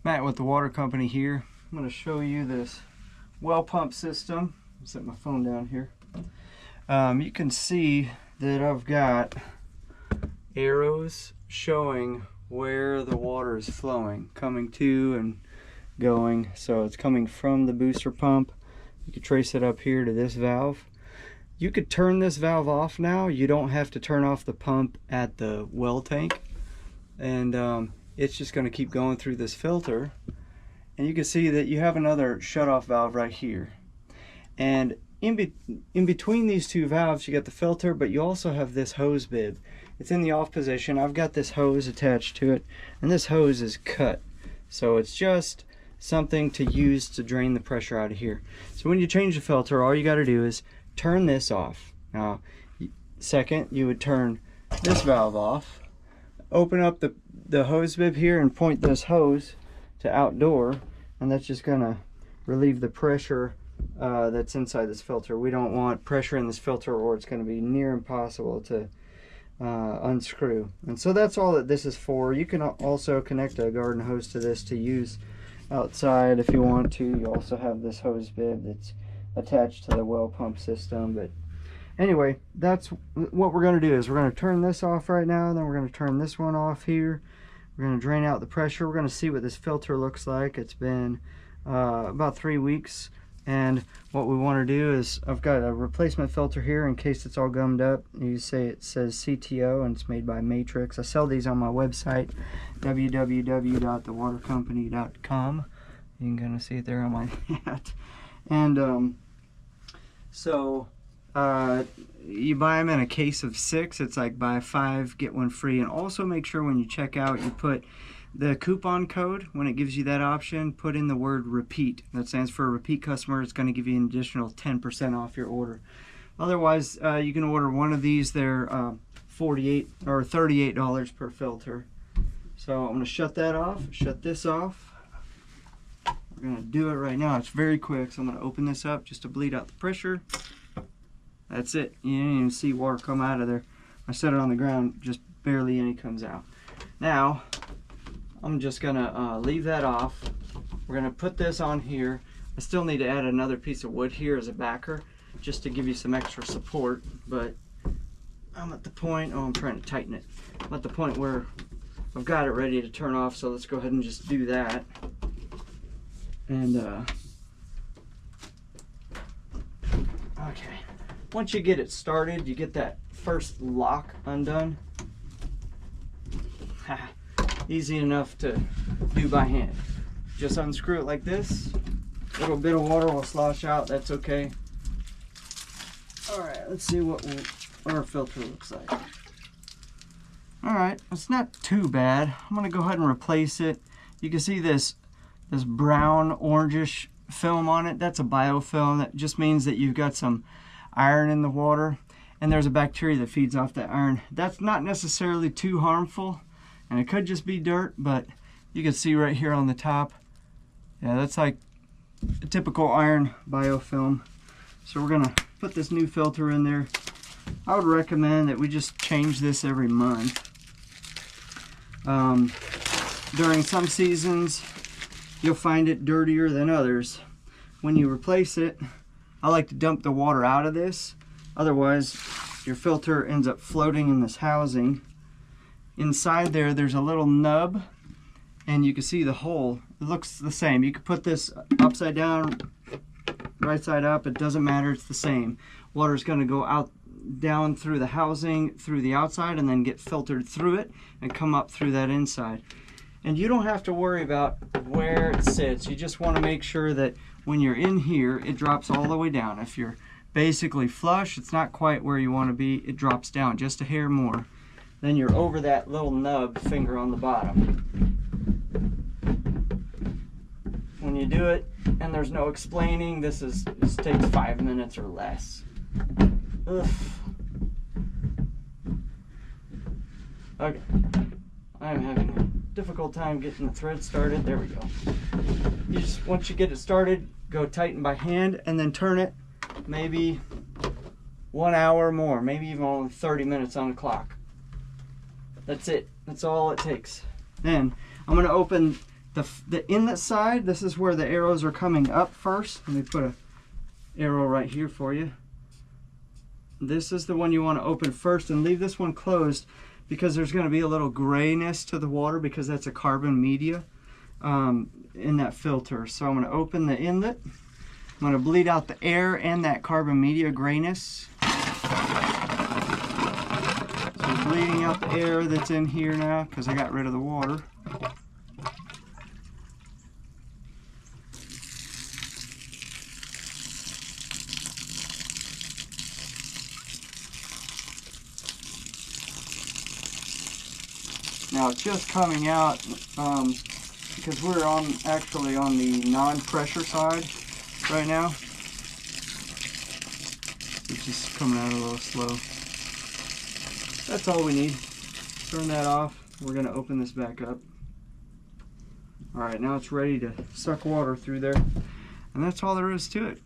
Matt with the water company here. I'm going to show you this well pump system. I'll set my phone down here. You can see that I've got arrows showing where the water is flowing, coming to and going. So it's coming from the booster pump. You can trace it up here to this valve. You could turn this valve off now. You don't have to turn off the pump at the well tank. And it's just going to keep going through this filter. And you can see that you have another shut-off valve right here. And in between these two valves, you got the filter, but you also have this hose bib. It's in the off position. I've got this hose attached to it, and this hose is cut. So it's just something to use to drain the pressure out of here. So when you change the filter, all you got to do is turn this off. Now, second, you would turn this valve off, open up the hose bib here and point this hose to outdoor, and that's just gonna relieve the pressure that's inside this filter. We don't want pressure in this filter, or it's going to be near impossible to unscrew. And so that's all that this is for. You can also connect a garden hose to this to use outside if you want to. You also have this hose bib that's attached to the well pump system. But anyway, that's what we're going to do. Is we're going to turn this off right now, then we're going to turn this one off here. We're going to drain out the pressure. We're going to see what this filter looks like. It's been about 3 weeks. And what we want to do is, I've got a replacement filter here in case it's all gummed up. You say it says CTO, and it's made by Matrix. I sell these on my website, www.thewatercompany.com. You can kind of see it there on my hat. And you buy them in a case of 6. It's like buy 5 get 1 free. And also make sure when you check out, you put the coupon code. When it gives you that option, put in the word repeat. That stands for a repeat customer. It's going to give you an additional 10% off your order. Otherwise, you can order one of these. They're $48 or $38 per filter. So I'm going to shut that off, shut this off. We're going to do it right now. It's very quick. So I'm going to open this up just to bleed out the pressure. That's it. You didn't even see water come out of there. I set it on the ground, just barely any comes out. Now, I'm just gonna leave that off. We're gonna put this on here. I still need to add another piece of wood here as a backer, just to give you some extra support, but I'm at the point, I'm trying to tighten it. I'm at the point where I've got it ready to turn off, so let's go ahead and just do that. And, okay. Once you get it started, you get that first lock undone. Easy enough to do by hand. Just unscrew it like this. A little bit of water will slosh out, that's okay. Alright, let's see what our filter looks like. Alright, it's not too bad. I'm going to go ahead and replace it. You can see this brown orangish film on it. That's a biofilm. That just means that you've got some iron in the water, and there's a bacteria that feeds off that iron. That's not necessarily too harmful, and it could just be dirt, but you can see right here on the top, yeah, that's like a typical iron biofilm. So we're gonna put this new filter in there. I would recommend that we just change this every month. During some seasons, you'll find it dirtier than others. When you replace it, I like to dump the water out of this. Otherwise, your filter ends up floating in this housing. Inside there, there's a little nub, and you can see the hole. It looks the same. You could put this upside down, right side up. It doesn't matter. It's the same. Water's going to go out, down through the housing, through the outside, and then get filtered through it and come up through that inside. And you don't have to worry about where it sits. You just want to make sure that when you're in here, it drops all the way down. If you're basically flush, it's not quite where you want to be, it drops down just a hair more. Then you're over that little nub finger on the bottom. When you do it, and there's no explaining, this takes 5 minutes or less. Ugh. Okay, I'm having a difficult time getting the thread started. There we go. Once you get it started, go tighten by hand and then turn it maybe 1 hour or more, maybe even only 30 minutes on the clock. That's it. That's all it takes. Then I'm going to open The inlet side, this is where the arrows are coming up first. Let me put a arrow right here for you. This is the one you want to open first, and leave this one closed because there's going to be a little grayness to the water because that's a carbon media in that filter. So I'm going to open the inlet. I'm going to bleed out the air and that carbon media grayness. So I'm bleeding out the air that's in here now because I got rid of the water. Now it's just coming out because we're actually on the non-pressure side right now. It's just coming out a little slow. That's all we need. Turn that off. We're going to open this back up. Alright, now it's ready to suck water through there. And that's all there is to it.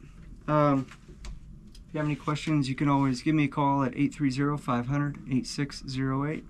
If you have any questions, you can always give me a call at 830-500-8608.